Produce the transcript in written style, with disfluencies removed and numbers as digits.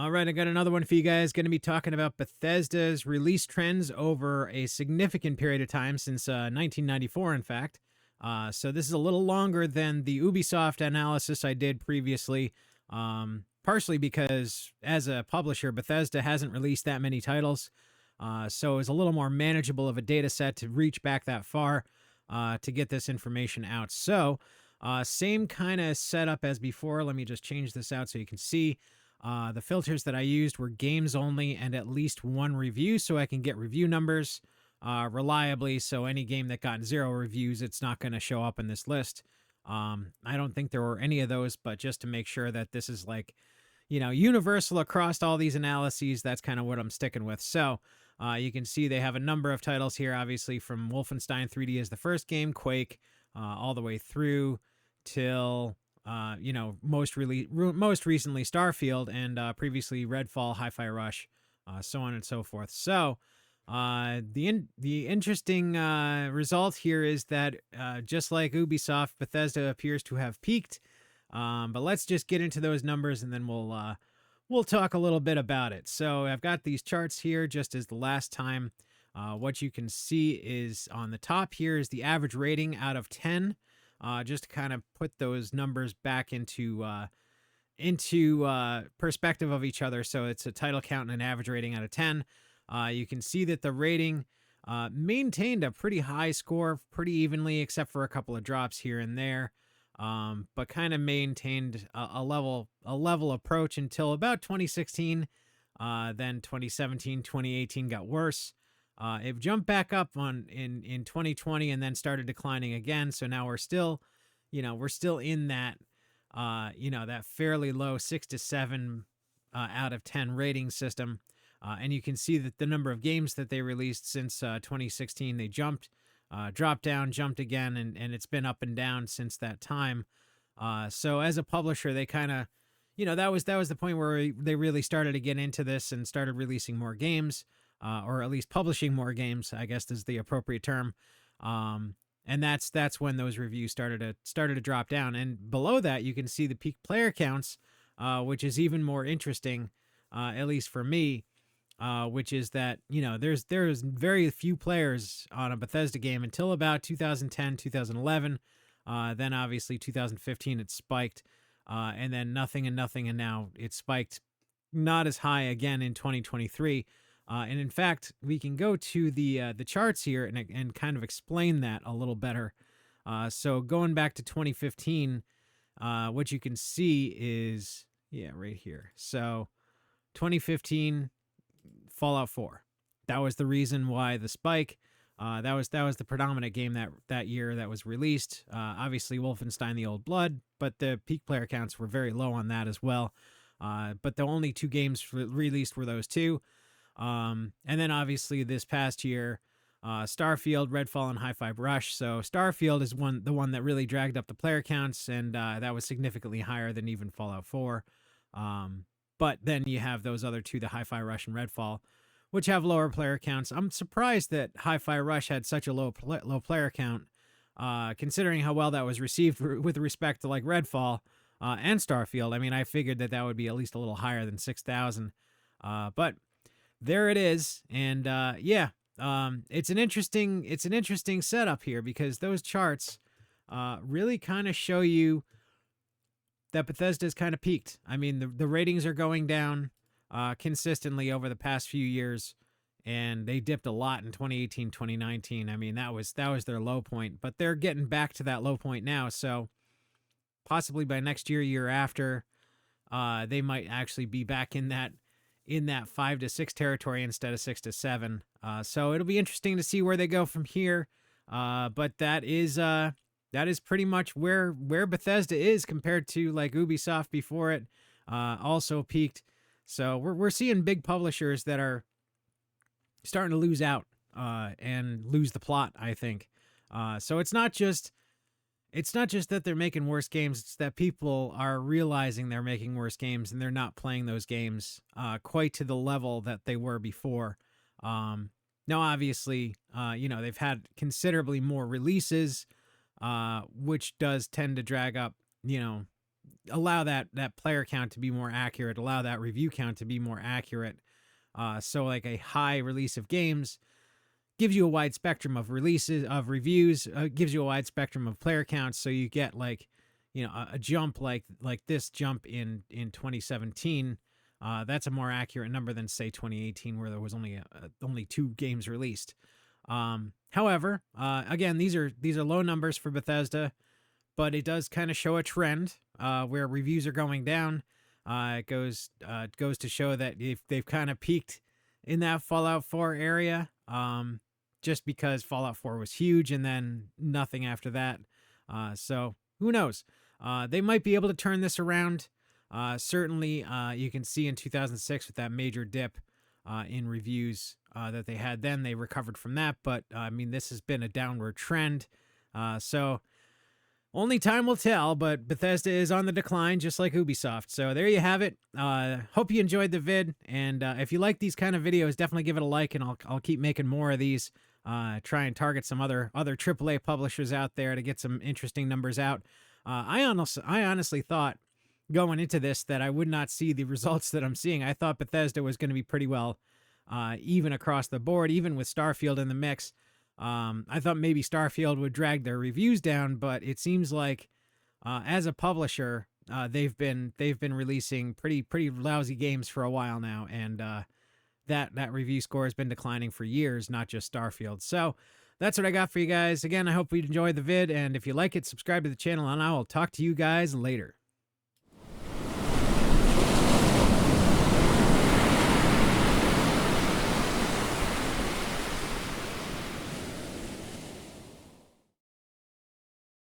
All right, I got another one for you guys. Going to be talking about Bethesda's release trends over a significant period of time since 1994, in fact. So this is a little longer than the Ubisoft analysis I did previously, partially because as a publisher, Bethesda hasn't released that many titles. So it's a little more manageable of a data set to reach back that far to get this information out. So same kind of setup as before. Let me just change this out so you can see. The filters that I used were games only and at least one review, so I can get review numbers reliably. So any game that got 0 reviews, it's not going to show up in this list. I don't think there were any of those, but just to make sure that this is like, universal across all these analyses, that's kind of what I'm sticking with. So you can see they have a number of titles here, obviously from Wolfenstein 3D as the first game, Quake, all the way through till most recently Starfield, and previously Redfall, Hi-Fi Rush, so on and so forth. So the interesting result here is that just like Ubisoft, Bethesda appears to have peaked. But let's just get into those numbers, and then we'll talk a little bit about it. So I've got these charts here, just as the last time. What you can see is on the top here is the average rating out of 10. Just to kind of put those numbers back into perspective of each other. So it's a title count and an average rating out of 10. You can see that the rating maintained a pretty high score pretty evenly, except for a couple of drops here and there. But kind of maintained a level approach until about 2016. Then 2017, 2018 got worse. It jumped back up in 2020 and then started declining again. So now we're still in that, that fairly low 6 to 7 out of 10 rating system. And you can see that the number of games that they released since 2016, they dropped down, jumped again, and it's been up and down since that time. So as a publisher, they kind of, that was the point where they really started to get into this and started releasing more games. Or at least publishing more games, I guess is the appropriate term. And that's when those reviews started to drop down. And below that, you can see the peak player counts, which is even more interesting, at least for me, which is that, there's very few players on a Bethesda game until about 2010, 2011. Then obviously 2015, it spiked, and then nothing, and now it spiked not as high again in 2023. And in fact, we can go to the charts here and kind of explain that a little better. So going back to 2015, what you can see is, right here. So 2015, Fallout 4. That was the reason why the spike. That was the predominant game that year that was released. Obviously, Wolfenstein: The Old Blood, but the peak player counts were very low on that as well. But the only 2 games released were those 2. And then obviously this past year, Starfield, Redfall, and Hi-Fi Rush. So Starfield is the one that really dragged up the player counts, and that was significantly higher than even Fallout 4. But then you have those other 2, the Hi-Fi Rush and Redfall, which have lower player counts. I'm surprised that Hi-Fi Rush had such a low player count, considering how well that was received with respect to like Redfall and Starfield. I mean, I figured that would be at least a little higher than 6,000. But there it is, and it's an interesting setup here, because those charts really kind of show you that Bethesda's kind of peaked. I mean, the ratings are going down consistently over the past few years, and they dipped a lot in 2018, 2019. I mean, that was their low point, but they're getting back to that low point now. So possibly by next year after, they might actually be back in that 5 to 6 territory instead of 6 to 7. So it'll be interesting to see where they go from here. But that is pretty much where Bethesda is compared to like Ubisoft before it also peaked. So we're seeing big publishers that are starting to lose out and lose the plot, I think. So it's not just that they're making worse games, it's that people are realizing they're making worse games and they're not playing those games quite to the level that they were before. Now, obviously, they've had considerably more releases, which does tend to drag up, allow that player count to be more accurate, allow that review count to be more accurate. So like a high release of games gives you a wide spectrum of releases of reviews, gives you a wide spectrum of player counts. So you get like, a jump like this jump in 2017. That's a more accurate number than say 2018, where there was only 2 games released. However, again, these are low numbers for Bethesda, but it does kind of show a trend where reviews are going down. It goes to show that if they've kind of peaked in that Fallout 4 area, just because Fallout 4 was huge and then nothing after that. So who knows? They might be able to turn this around. Certainly, you can see in 2006 with that major dip in reviews that they had then, they recovered from that. But I mean, this has been a downward trend. So only time will tell, but Bethesda is on the decline, just like Ubisoft. So there you have it. Hope you enjoyed the vid. And if you like these kind of videos, definitely give it a like, and I'll keep making more of these. Try and target some other AAA publishers out there to get some interesting numbers out. I honestly thought going into this that I would not see the results that I'm seeing. I thought Bethesda was going to be pretty well even across the board, even with Starfield in the mix. I thought maybe Starfield would drag their reviews down, but it seems like as a publisher, they've been releasing pretty lousy games for a while now, and that review score has been declining for years, not just Starfield. So that's what I got for you guys. Again, I hope you enjoyed the vid, and if you like it, subscribe to the channel, and I will talk to you guys later.